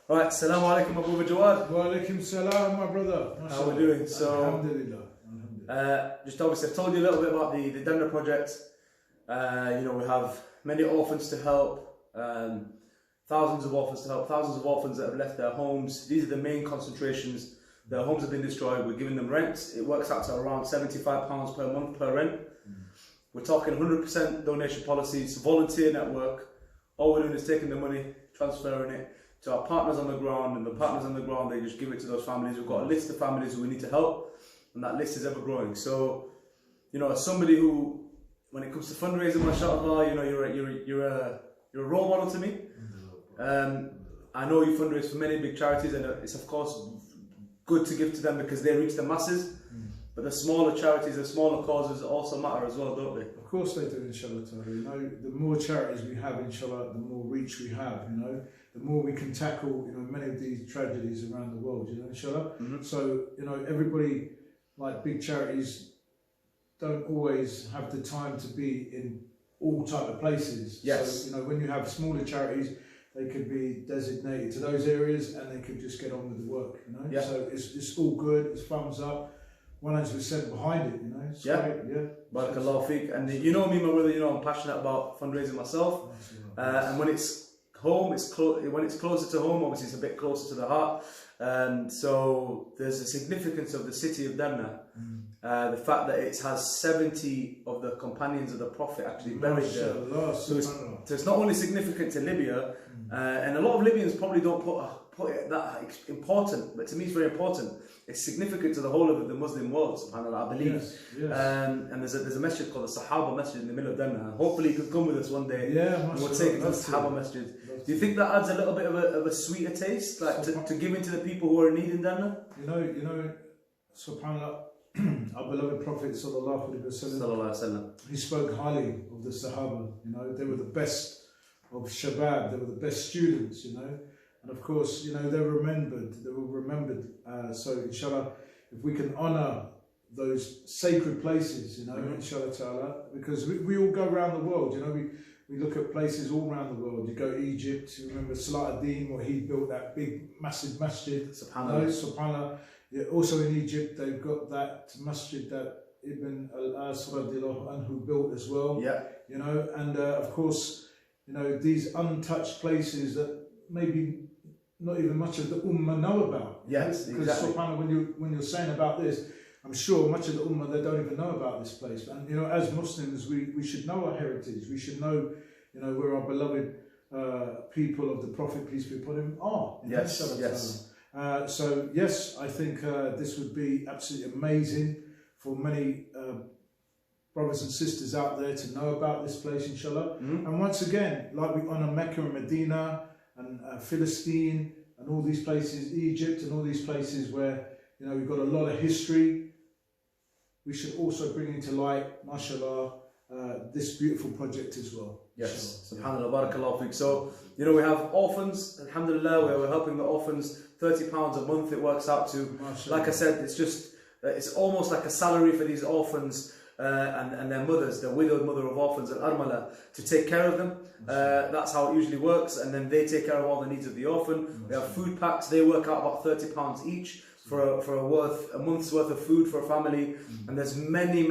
Right, Assalamu alaikum, Abu Jawad. Wa alaikum salam, my brother. How are we doing? So, Alhamdulillah. just obviously, I've told you a little bit about the Derna Project. We have many orphans to help, thousands of orphans to help, thousands of orphans that have left their homes. These are the main concentrations. Their homes have been destroyed. We're giving them rent. It works out to around £75 per month per rent. We're talking 100% donation policies, volunteer network. All we're doing is taking the money, transferring it to our partners on the ground, and the partners on the ground, they just give it to those families. We've got a list of families who we need to help, and that list is ever growing. So, as somebody who, when it comes to fundraising, mashallah, you're a role model to me. I know you fundraise for many big charities, and it's of course good to give to them because they reach the masses. But the smaller charities, the smaller causes also matter as well, don't they? Of course they do, inshallah. The more charities we have, inshallah, the more reach we have, the more we can tackle, many of these tragedies around the world, inshallah. So, everybody, like big charities, don't always have the time to be in all type of places. Yes. So, when you have smaller charities, they could be designated to those areas and they could just get on with the work, Yeah. So it's all good, it's thumbs up. 100% behind it, It's great, yeah. Barakallahu feek. And you know me, my brother, I'm passionate about fundraising myself. And when it's home, when it's closer to home, obviously it's a bit closer to the heart. So there's a significance of the city of Derna. The fact that it has 70 of the companions of the Prophet actually buried there. So it's not only significant to Libya, and a lot of Libyans probably don't put it that important, but to me it's very important. It's significant to the whole of the Muslim world, subhanAllah, I believe. Yes. And there's a masjid called the Sahaba Masjid in the middle of Derna. Hopefully you could come with us one day. Yeah, and we'll take it to the Sahaba Masjid. Do you think that adds a little bit of a sweeter taste, like to give into the people who are in need in Derna? SubhanAllah, our beloved Prophet sallallahu alaihi wasallam, he spoke highly of the Sahaba. They were the best of Shabab. They were the best students. And of course, they were remembered. So inshallah, if we can honour those sacred places, inshallah ta'ala, because we all go around the world. We look at places all around the world. You go to Egypt. You remember Salah ad-Din, where he built that big, massive masjid. Subhanallah. Subhanallah. Yeah, also in Egypt, they've got that masjid that Ibn al-As radiallahu anhu built as well. Yeah. And of course, these untouched places that maybe not even much of the ummah know about. Yes, because exactly. SubhanAllah, when you're saying about this, I'm sure much of the ummah, they don't even know about this place. And as Muslims, we should know our heritage. We should know, where our beloved people of the Prophet, peace be upon him, are. Yes. So yes, I think this would be absolutely amazing for many brothers and sisters out there to know about this place, inshallah. And once again, like we honour Mecca and Medina and Philistine and all these places, Egypt and all these places where we've got a lot of history, we should also bring into light, mashallah, this beautiful project as well. Yes, subhanAllah, barakallahu feek. So, we have orphans, alhamdulillah, where we're helping the orphans, £30 a month it works out to. Mashallah. Like I said, it's almost like a salary for these orphans and their mothers, the widowed mother of orphans, al-Armala, to take care of them. That's how it usually works, and then they take care of all the needs of the orphan. We have food packs, they work out about £30 each for a month's worth of food for a family. And there's many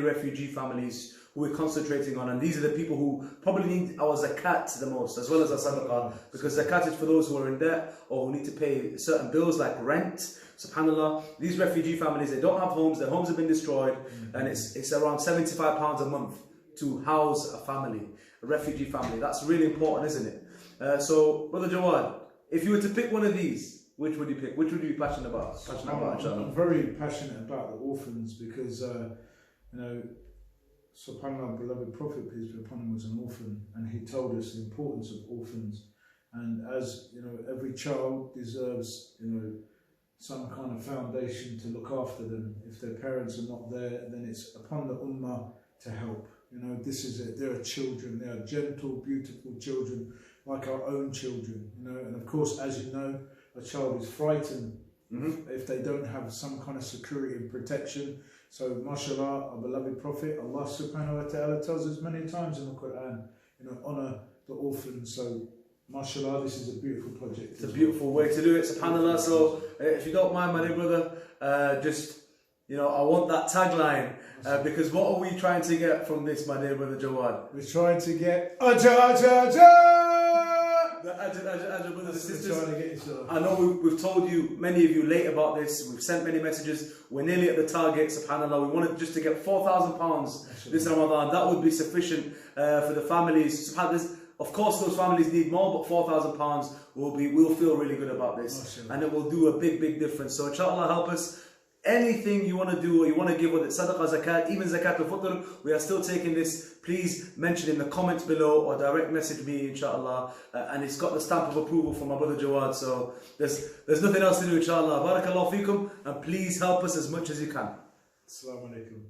refugee families who we're concentrating on, and these are the people who probably need our zakat the most, as well as our sadaqah, because zakat is for those who are in debt or who need to pay certain bills like rent. SubhanAllah, these refugee families, they don't have homes, their homes have been destroyed, and it's around £75 a month to house a family, a refugee family. That's really important, isn't it? So, Brother Jawad, if you were to pick one of these, which would you pick? Which would you be passionate about? I'm very passionate about the orphans because, SubhanAllah, beloved Prophet, peace be upon him, was an orphan, and he told us the importance of orphans. And as every child deserves, some kind of foundation to look after them. If their parents are not there, then it's upon the ummah to help. This is it. There are children. They are gentle, beautiful children, like our own children. And of course, as you know, a child is frightened if they don't have some kind of security and protection. So, mashallah, our beloved Prophet, Allah subhanahu wa ta'ala tells us many times in the Quran, honour the orphans. So, mashallah, this is a beautiful project. It's a beautiful way to do it, subhanallah. So if you don't mind, my dear brother, just, you know, I want that tagline, because what are we trying to get from this, my dear brother Jawad? We're trying to get Ajah. The Ajah, brothers and sisters. Trying to get yourself. I know we've told you, many of you, late about this. We've sent many messages. We're nearly at the target, subhanallah. We wanted just to get £4,000 this Ramadan. That would be sufficient for the families. Of course, those families need more, but £4,000 we'll feel really good about this, and it will do a big difference. So inshallah, help us. Anything you want to do or you want to give, whether it's sadaqah, zakat, even zakat al-fitr, we are still taking this. Please mention in the comments below or direct message me, inshallah. And it's got the stamp of approval from my brother Jawad. So there's nothing else to do, inshallah. Barakallahu feekum, and please help us as much as you can. Assalamu alaikum.